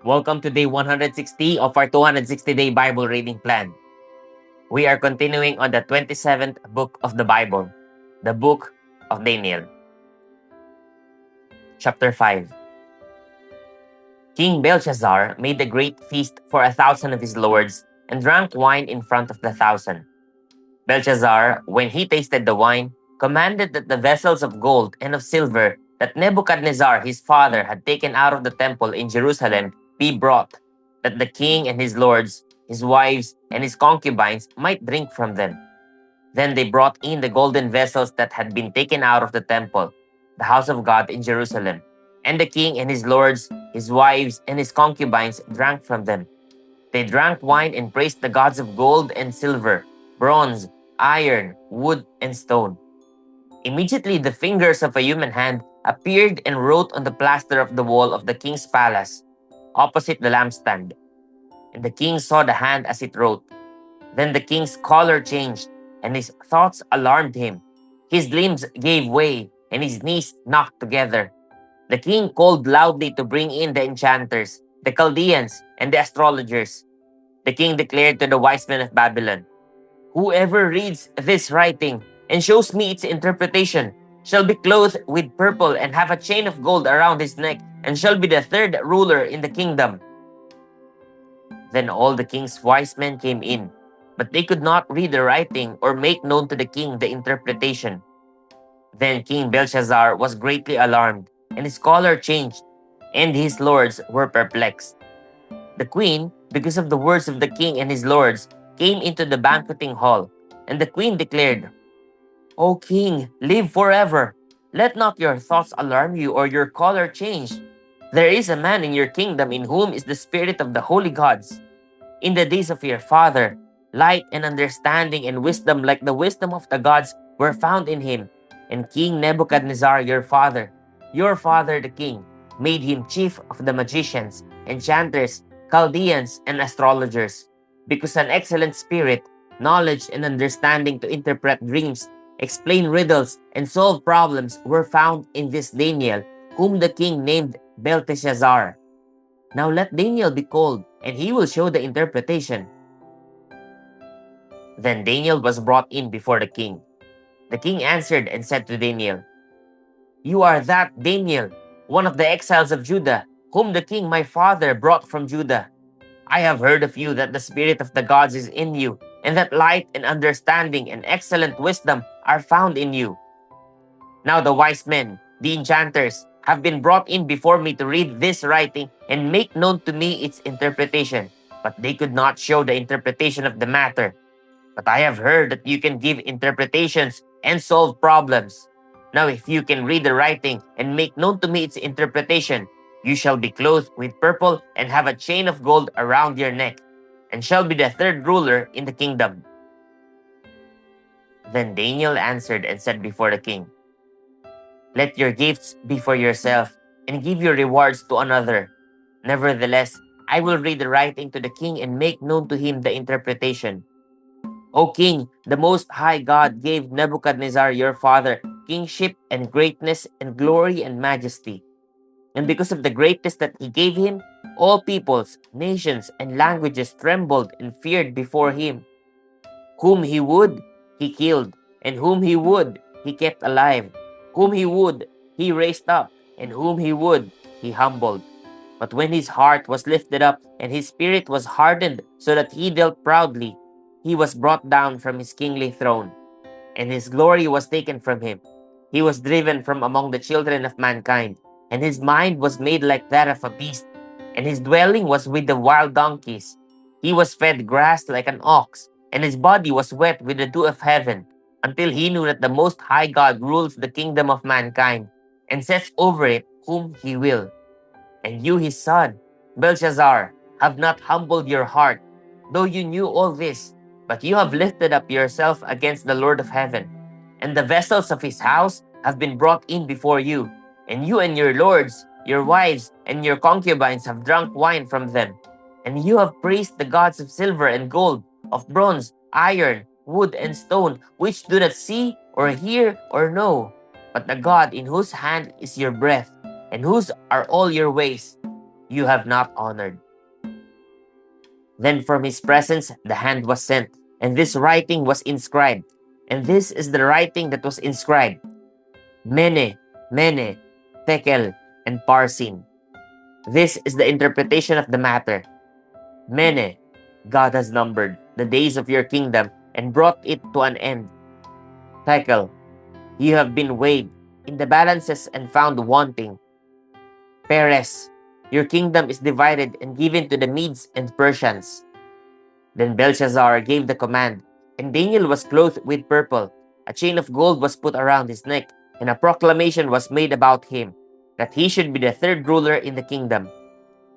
Welcome to day 160 of our 260-day Bible reading plan. We are continuing on the 27th book of the Bible, the book of Daniel. Chapter 5. King Belshazzar made a great feast for 1,000 of his lords and drank wine in front of the 1,000. Belshazzar, when he tasted the wine, commanded that the vessels of gold and of silver that Nebuchadnezzar his father had taken out of the temple in Jerusalem be brought, that the king and his lords, his wives, and his concubines might drink from them. Then they brought in the golden vessels that had been taken out of the temple, the house of God in Jerusalem, and the king and his lords, his wives, and his concubines drank from them. They drank wine and praised the gods of gold and silver, bronze, iron, wood, and stone. Immediately the fingers of a human hand appeared and wrote on the plaster of the wall of the king's palace, opposite the lampstand. And the king saw the hand as it wrote. Then the king's color changed, and his thoughts alarmed him. His limbs gave way, and his knees knocked together. The king called loudly to bring in the enchanters, the Chaldeans, and the astrologers. The king declared to the wise men of Babylon, "Whoever reads this writing and shows me its interpretation shall be clothed with purple and have a chain of gold around his neck and shall be the third ruler in the kingdom." Then all the king's wise men came in, but they could not read the writing or make known to the king the interpretation. Then King Belshazzar was greatly alarmed, and his color changed, and his lords were perplexed. The queen, because of the words of the king and his lords, came into the banqueting hall, and the queen declared, "O king, live forever. Let not your thoughts alarm you or your color change. There is a man in your kingdom in whom is the spirit of the holy gods. In the days of your father, light and understanding and wisdom like the wisdom of the gods were found in him. And King Nebuchadnezzar your father the king, made him chief of the magicians, enchanters, Chaldeans, and astrologers, because an excellent spirit, knowledge, and understanding to interpret dreams, explain riddles, and solve problems were found in this Daniel, whom the king named Belteshazzar. Now let Daniel be called, and he will show the interpretation." Then Daniel was brought in before the king. The king answered and said to Daniel, "You are that Daniel, one of the exiles of Judah, whom the king my father brought from Judah. I have heard of you that the spirit of the gods is in you, and that light and understanding and excellent wisdom are found in you. Now the wise men, the enchanters, have been brought in before me to read this writing and make known to me its interpretation, but they could not show the interpretation of the matter. But I have heard that you can give interpretations and solve problems. Now if you can read the writing and make known to me its interpretation, you shall be clothed with purple and have a chain of gold around your neck, and shall be the third ruler in the kingdom." Then Daniel answered and said before the king, "Let your gifts be for yourself, and give your rewards to another. Nevertheless, I will read the writing to the king and make known to him the interpretation. O king, the Most High God gave Nebuchadnezzar your father kingship and greatness and glory and majesty. And because of the greatness that he gave him, all peoples, nations, and languages trembled and feared before him. Whom he would, he killed, and whom he would, he kept alive. Whom he would, he raised up, and whom he would, he humbled. But when his heart was lifted up, and his spirit was hardened so that he dealt proudly, he was brought down from his kingly throne, and his glory was taken from him. He was driven from among the children of mankind, and his mind was made like that of a beast, and his dwelling was with the wild donkeys. He was fed grass like an ox, and his body was wet with the dew of heaven, until he knew that the Most High God rules the kingdom of mankind, and sets over it whom he will. And you, his son, Belshazzar, have not humbled your heart, though you knew all this, but you have lifted up yourself against the Lord of heaven. And the vessels of his house have been brought in before you, and you and your lords, your wives, and your concubines have drunk wine from them. And you have praised the gods of silver and gold, of bronze, iron, wood, and stone, which do not see, or hear, or know, but the God in whose hand is your breath, and whose are all your ways. you have not honored. Then from his presence the hand was sent, and this writing was inscribed. And this is the writing that was inscribed: Mene, Mene, Tekel, and Parsin. This is the interpretation of the matter. Mene, God has numbered the days of your kingdom and brought it to an end. Tekel, you have been weighed in the balances and found wanting. Peres, your kingdom is divided and given to the Medes and Persians. Then Belshazzar gave the command, and Daniel was clothed with purple. A chain of gold was put around his neck, and a proclamation was made about him, that he should be the third ruler in the kingdom.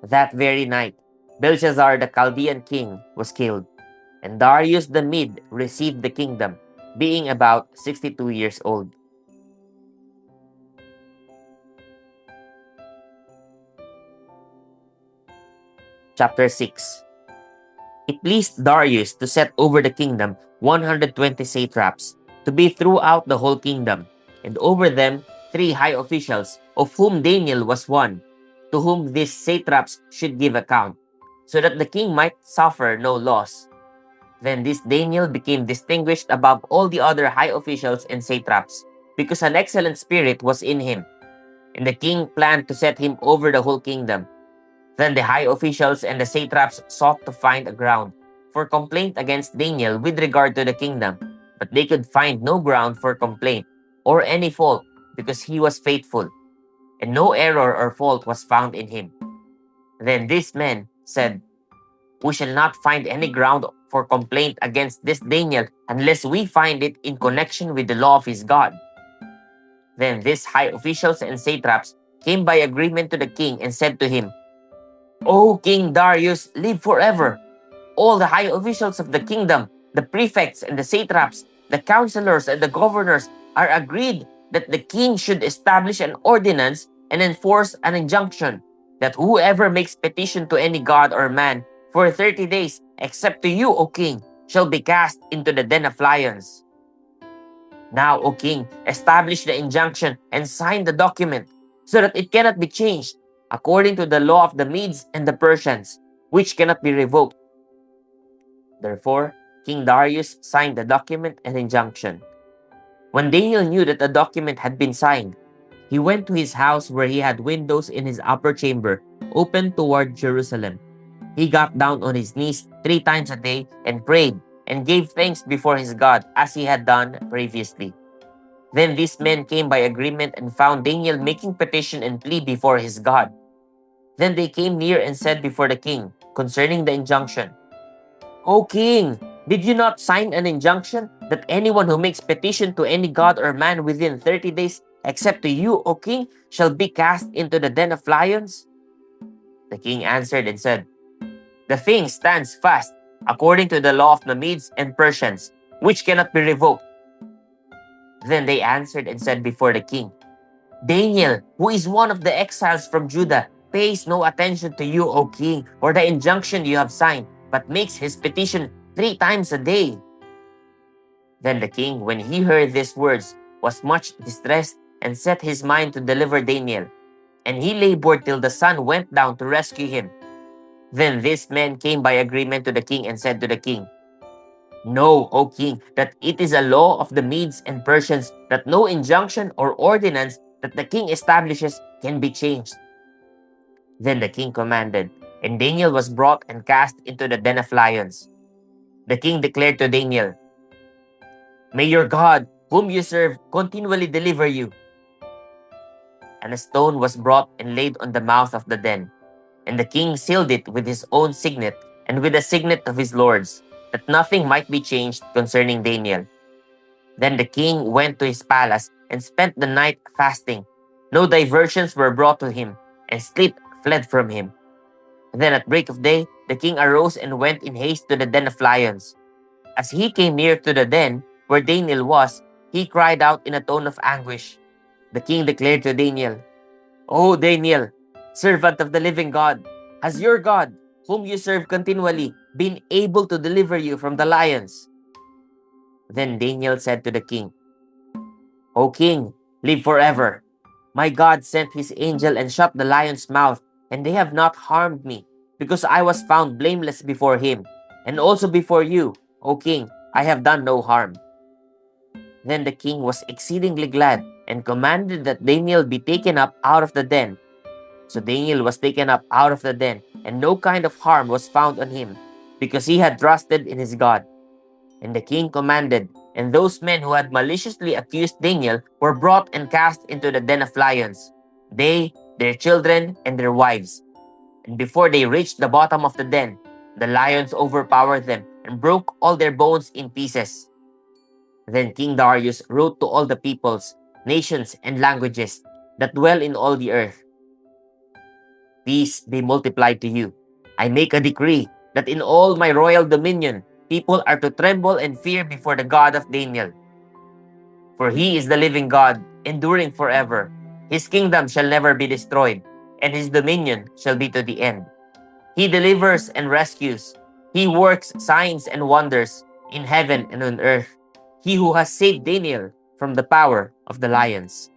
That very night, Belshazzar the Chaldean king was killed, and Darius the Mede received the kingdom, being about 62 years old. Chapter 6. It pleased Darius to set over the kingdom 120 satraps, to be throughout the whole kingdom, and over them 3 high officials, of whom Daniel was one, to whom these satraps should give account, so that the king might suffer no loss. Then this Daniel became distinguished above all the other high officials and satraps, because an excellent spirit was in him, and the king planned to set him over the whole kingdom. Then the high officials and the satraps sought to find a ground for complaint against Daniel with regard to the kingdom, but they could find no ground for complaint or any fault, because he was faithful, and no error or fault was found in him. Then these men said, "We shall not find any ground for complaint against this Daniel unless we find it in connection with the law of his God." Then these high officials and satraps came by agreement to the king and said to him, "O King Darius, live forever. All the high officials of the kingdom, the prefects and the satraps, the counselors and the governors are agreed that the king should establish an ordinance and enforce an injunction that whoever makes petition to any god or man for 30 days, except to you, O king, shall be cast into the den of lions. Now, O king, establish the injunction and sign the document, so that it cannot be changed, according to the law of the Medes and the Persians, which cannot be revoked." Therefore, King Darius signed the document and injunction. When Daniel knew that the document had been signed, he went to his house where he had windows in his upper chamber, open toward Jerusalem. He got down on his knees 3 times a day and prayed and gave thanks before his God as he had done previously. Then these men came by agreement and found Daniel making petition and plea before his God. Then they came near and said before the king concerning the injunction, "O king, did you not sign an injunction that anyone who makes petition to any god or man within 30 days, except to you, O king, shall be cast into the den of lions?" The king answered and said, "The thing stands fast, according to the law of the Medes and Persians, which cannot be revoked." Then they answered and said before the king, "Daniel, who is one of the exiles from Judah, pays no attention to you, O king, or the injunction you have signed, but makes his petition 3 times a day." Then the king, when he heard these words, was much distressed and set his mind to deliver Daniel. And he labored till the sun went down to rescue him. Then these men came by agreement to the king and said to the king, "Know, O king, that it is a law of the Medes and Persians that no injunction or ordinance that the king establishes can be changed." Then the king commanded, and Daniel was brought and cast into the den of lions. The king declared to Daniel, "May your God, whom you serve, continually deliver you." And a stone was brought and laid on the mouth of the den. And the king sealed it with his own signet and with the signet of his lords, that nothing might be changed concerning Daniel. Then the king went to his palace and spent the night fasting. No diversions were brought to him, and sleep fled from him. Then at break of day, the king arose and went in haste to the den of lions. As he came near to the den where Daniel was, he cried out in a tone of anguish. The king declared to Daniel, "O Daniel, servant of the living God, has your God, whom you serve continually, been able to deliver you from the lions?" Then Daniel said to the king, "O king, live forever. My God sent his angel and shut the lion's mouth, and they have not harmed me, because I was found blameless before him, and also before you, O king, I have done no harm. Then the king was exceedingly glad, and commanded that Daniel be taken up out of the den. So Daniel was taken up out of the den, and no kind of harm was found on him, because he had trusted in his God. And the king commanded, and those men who had maliciously accused Daniel were brought and cast into the den of lions, they, their children, and their wives. And before they reached the bottom of the den, the lions overpowered them and broke all their bones in pieces. Then King Darius wrote to all the peoples, nations, and languages that dwell in all the earth, peace be multiplied to you. I make a decree that in all my royal dominion, people are to tremble and fear before the God of Daniel. For he is the living God, enduring forever. His kingdom shall never be destroyed, and his dominion shall be to the end. He delivers and rescues. He works signs and wonders in heaven and on earth. He who has saved Daniel from the power of the lions.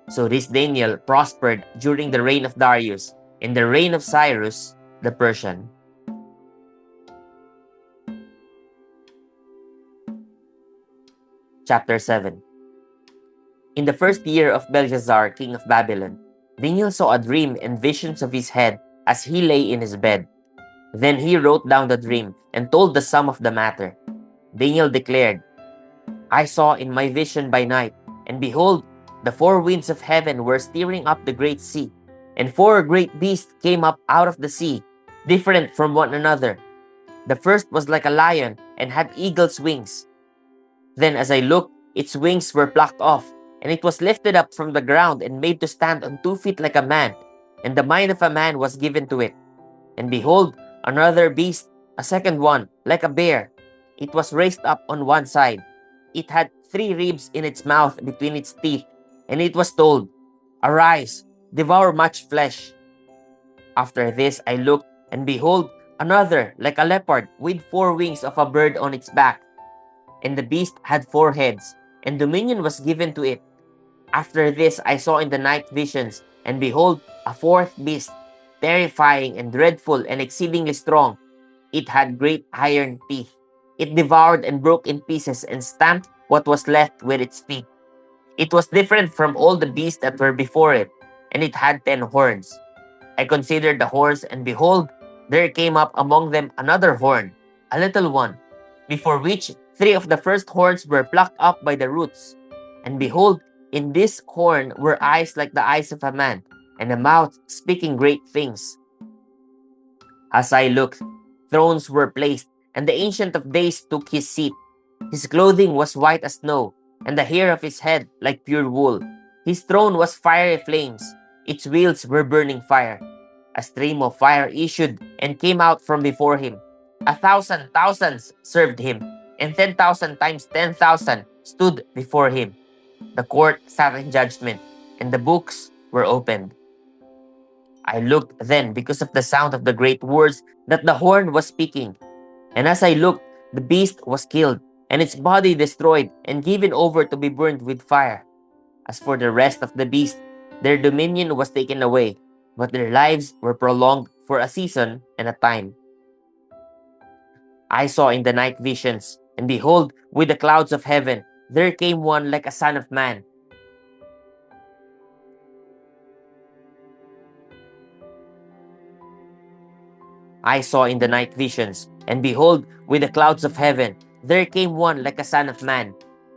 So this Daniel prospered during the reign of Darius, in the reign of Cyrus the Persian. Chapter 7. In the first year of Belshazzar, king of Babylon, Daniel saw a dream and visions of his head as he lay in his bed. Then he wrote down the dream and told the sum of the matter. Daniel declared, I saw in my vision by night, and behold, the four winds of heaven were stirring up the great sea, and four great beasts came up out of the sea, different from one another. The first was like a lion and had eagle's wings. Then as I looked, its wings were plucked off, and it was lifted up from the ground and made to stand on 2 feet like a man, and the mind of a man was given to it. And behold, another beast, a second one, like a bear. It was raised up on one side. It had 3 ribs in its mouth between its teeth, and it was told, Arise, devour much flesh. After this I looked, and behold, another, like a leopard, with 4 wings of a bird on its back. And the beast had 4 heads, and dominion was given to it. After this I saw in the night visions, and behold, a fourth beast, terrifying and dreadful and exceedingly strong. It had great iron teeth. It devoured and broke in pieces and stamped what was left with its feet. It was different from all the beasts that were before it, and it had 10 horns. I considered the horns, and behold, there came up among them another horn, a little one, before which 3 of the first horns were plucked up by the roots. And behold, in this horn were eyes like the eyes of a man, and a mouth speaking great things. As I looked, thrones were placed, and the Ancient of Days took his seat. His clothing was white as snow, and the hair of his head like pure wool. His throne was fiery flames. Its wheels were burning fire. A stream of fire issued and came out from before him. 1,000 thousands served him, and 10,000 times 10,000 stood before him. The court sat in judgment, and the books were opened. I looked then because of the sound of the great words that the horn was speaking. And as I looked, the beast was killed, and its body destroyed and given over to be burned with fire. As for the rest of the beasts, their dominion was taken away, but their lives were prolonged for a season and a time. I saw in the night visions, and behold, with the clouds of heaven, there came one like a son of man. I saw in the night visions, and behold, with the clouds of heaven, there came one like a son of man.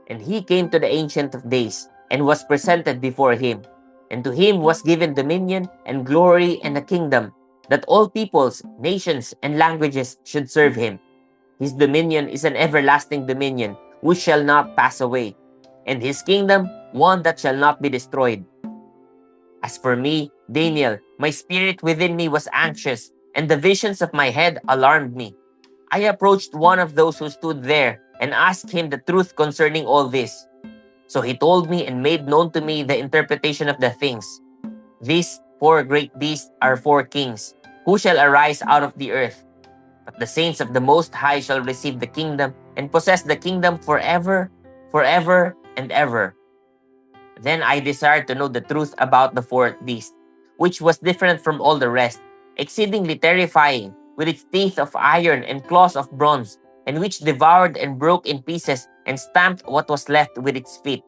And he came to the Ancient of Days, and was presented before him. And to him was given dominion and glory and a kingdom, that all peoples, nations, and languages should serve him. His dominion is an everlasting dominion, which shall not pass away, and his kingdom one that shall not be destroyed. As for me, Daniel, my spirit within me was anxious, and the visions of my head alarmed me. I approached one of those who stood there and asked him the truth concerning all this. So he told me and made known to me the interpretation of the things. These 4 great beasts are 4 kings, who shall arise out of the earth. But the saints of the Most High shall receive the kingdom and possess the kingdom forever, forever, and ever. Then I desired to know the truth about the 4th beast, which was different from all the rest, exceedingly terrifying, with its teeth of iron and claws of bronze, and which devoured and broke in pieces and stamped what was left with its feet.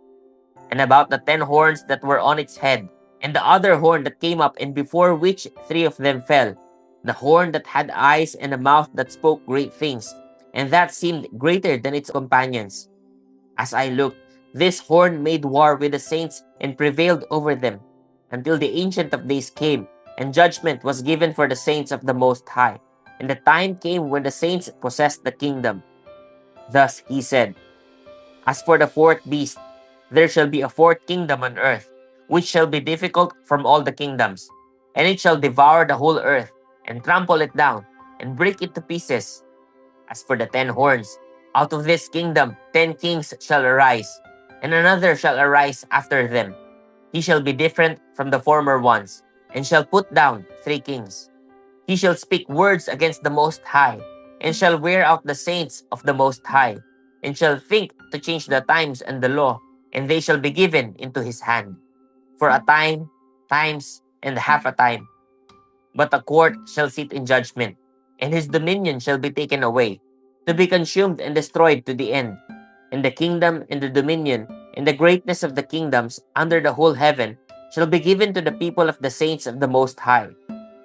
And about the 10 horns that were on its head, and the other horn that came up, and before which 3 of them fell, the horn that had eyes and a mouth that spoke great things, and that seemed greater than its companions. As I looked, this horn made war with the saints and prevailed over them, until the Ancient of Days came, and judgment was given for the saints of the Most High. And the time came when the saints possessed the kingdom. Thus he said, As for the fourth beast, there shall be a fourth kingdom on earth, which shall be difficult from all the kingdoms, and it shall devour the whole earth, and trample it down, and break it to pieces. As for the 10 horns, out of this kingdom 10 kings shall arise, and another shall arise after them. He shall be different from the former ones, and shall put down 3 kings. He shall speak words against the Most High, and shall wear out the saints of the Most High, and shall think to change the times and the law, and they shall be given into his hand. For a time, times, and half a time. But a court shall sit in judgment, and his dominion shall be taken away, to be consumed and destroyed to the end. And the kingdom and the dominion and the greatness of the kingdoms under the whole heaven shall be given to the people of the saints of the Most High.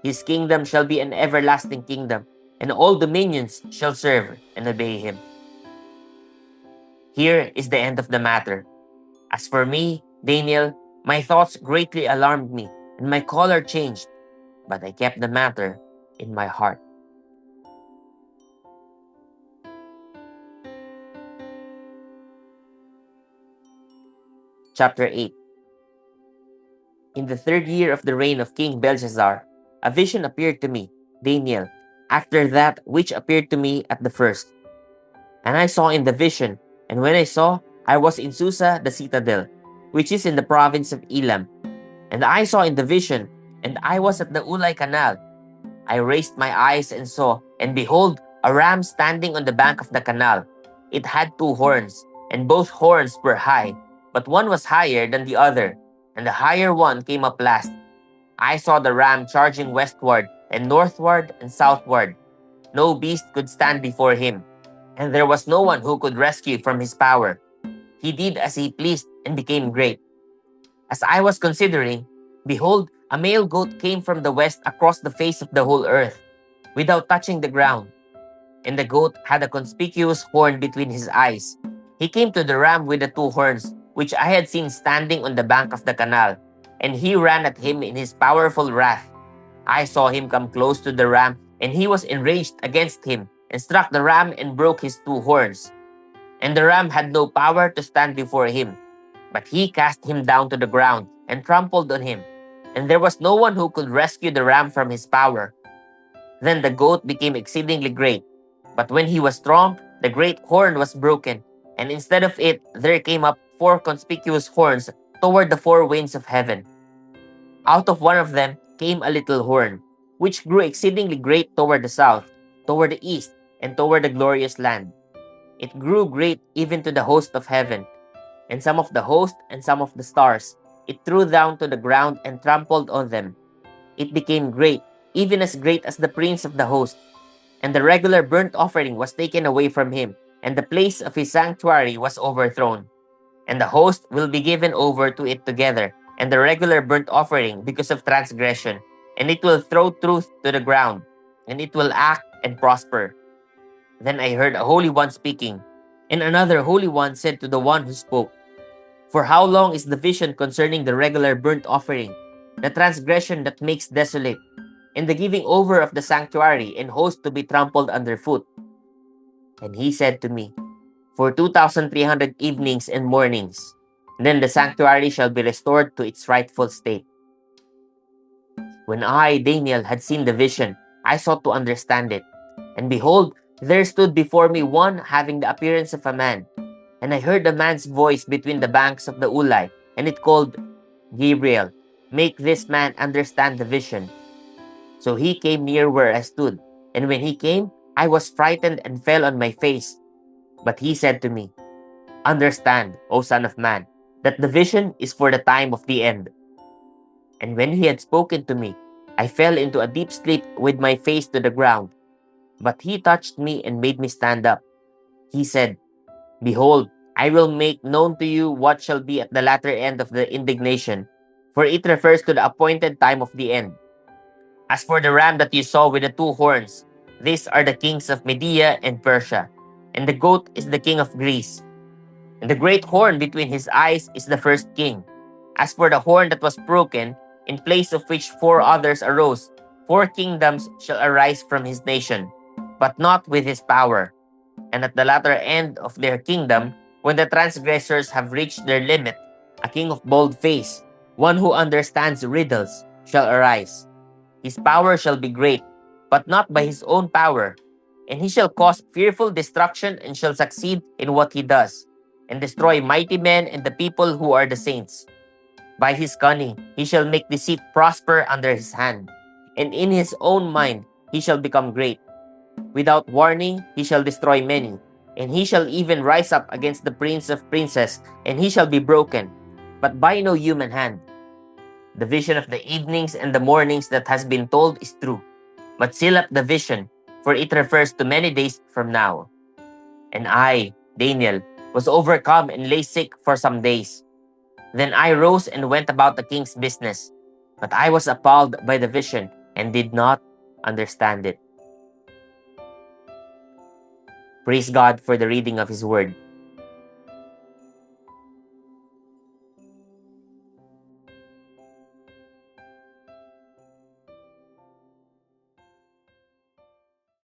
His kingdom shall be an everlasting kingdom, and all dominions shall serve and obey him. Here is the end of the matter. As for me, Daniel, my thoughts greatly alarmed me, and my color changed, but I kept the matter in my heart. Chapter 8. In the 3rd year of the reign of King Belshazzar, a vision appeared to me, Daniel, after that which appeared to me at the first. And I saw in the vision, and when I saw, I was in Susa the citadel, which is in the province of Elam. And I saw in the vision, and I was at the Ulai canal. I raised my eyes and saw, and behold, a ram standing on the bank of the canal. It had 2 horns, and both horns were high, but one was higher than the other, and the higher one came up last. I saw the ram charging westward, and northward, and southward. No beast could stand before him, and there was no one who could rescue from his power. He did as he pleased and became great. As I was considering, behold, a male goat came from the west across the face of the whole earth, without touching the ground. And the goat had a conspicuous horn between his eyes. He came to the ram with the 2 horns, which I had seen standing on the bank of the canal, and he ran at him in his powerful wrath. I saw him come close to the ram, and he was enraged against him, and struck the ram and broke his 2 horns. And the ram had no power to stand before him, but he cast him down to the ground and trampled on him, and there was no one who could rescue the ram from his power. Then the goat became exceedingly great, but when he was strong, the great horn was broken, and instead of it there came up 4 conspicuous horns toward the 4 winds of heaven. Out of one of them came a little horn, which grew exceedingly great toward the south, toward the east, and toward the glorious land. It grew great even to the host of heaven, and some of the host and some of the stars it threw down to the ground and trampled on them. It became great, even as great as the prince of the host. And the regular burnt offering was taken away from him, and the place of his sanctuary was overthrown. And the host will be given over to it together, and the regular burnt offering because of transgression. And it will throw truth to the ground, and it will act and prosper. Then I heard a holy one speaking, and another holy one said to the one who spoke, For how long is the vision concerning the regular burnt offering, the transgression that makes desolate, and the giving over of the sanctuary and host to be trampled underfoot? And he said to me, For 2,300 evenings and mornings, then the sanctuary shall be restored to its rightful state. When I, Daniel, had seen the vision, I sought to understand it. And behold, there stood before me one having the appearance of a man. And I heard a man's voice between the banks of the Ulai, and it called, Gabriel, make this man understand the vision. So he came near where I stood, and when he came, I was frightened and fell on my face. But he said to me, Understand, O son of man, that the vision is for the time of the end. And when he had spoken to me, I fell into a deep sleep with my face to the ground. But he touched me and made me stand up. He said, Behold, I will make known to you what shall be at the latter end of the indignation, for it refers to the appointed time of the end. As for the ram that you saw with the two horns, these are the kings of Media and Persia, and the goat is the king of Greece. And the great horn between his eyes is the first king. As for the horn that was broken, in place of which four others arose, four kingdoms shall arise from his nation, but not with his power. And at the latter end of their kingdom, when the transgressors have reached their limit, a king of bold face, one who understands riddles, shall arise. His power shall be great, but not by his own power. And he shall cause fearful destruction and shall succeed in what he does, and destroy mighty men and the people who are the saints. By his cunning he shall make deceit prosper under his hand, and in his own mind he shall become great. Without warning he shall destroy many, and he shall even rise up against the prince of princes, and he shall be broken, but by no human hand. The vision of the evenings and the mornings that has been told is true, but seal up the vision, for it refers to many days from now. And I, Daniel, was overcome and lay sick for some days. Then I rose and went about the king's business, but I was appalled by the vision and did not understand it. Praise God for the reading of His Word.